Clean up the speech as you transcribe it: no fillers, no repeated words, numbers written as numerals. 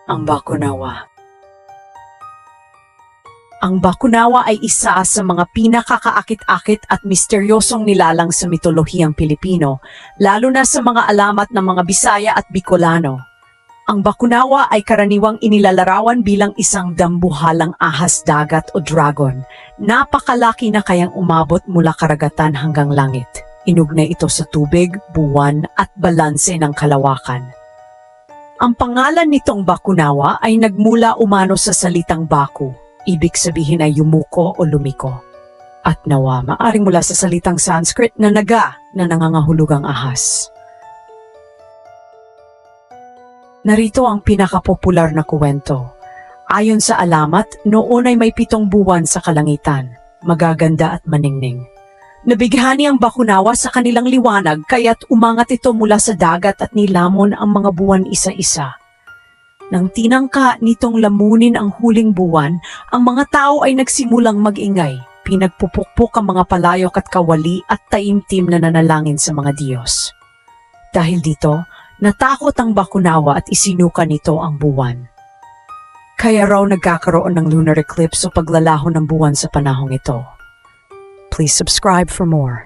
Ang Bakunawa. Ang Bakunawa ay isa sa mga pinakakaakit-akit at misteryosong nilalang sa mitolohiyang Pilipino, lalo na sa mga alamat ng mga Bisaya at Bicolano. Ang Bakunawa ay karaniwang inilalarawan bilang isang dambuhalang ahas dagat o dragon. Napakalaki na kayang umabot mula karagatan hanggang langit. Inugnay ito sa tubig, buwan at balanse ng kalawakan. Ang pangalan nitong Bakunawa ay nagmula umano sa salitang Baku. Ibig sabihin ay yumuko o lumiko. At nawa, maaring mula sa salitang Sanskrit na naga na nangangahulugang ahas. Narito ang pinakapopular na kuwento. Ayon sa alamat, noon ay may 7 buwan sa kalangitan, magaganda at maningning. Nabighani ang Bakunawa sa kanilang liwanag kaya't umangat ito mula sa dagat at nilamon ang mga buwan isa-isa. Nang tinangka nitong lamunin ang huling buwan, ang mga tao ay nagsimulang mag-ingay. Pinagpupukpok ang mga palayok at kawali at taimtim na nanalangin sa mga Diyos. Dahil dito, natakot ang Bakunawa at isinuka nito ang buwan. Kaya raw nagkakaroon ng lunar eclipse o paglalaho ng buwan sa panahong ito. Please subscribe for more.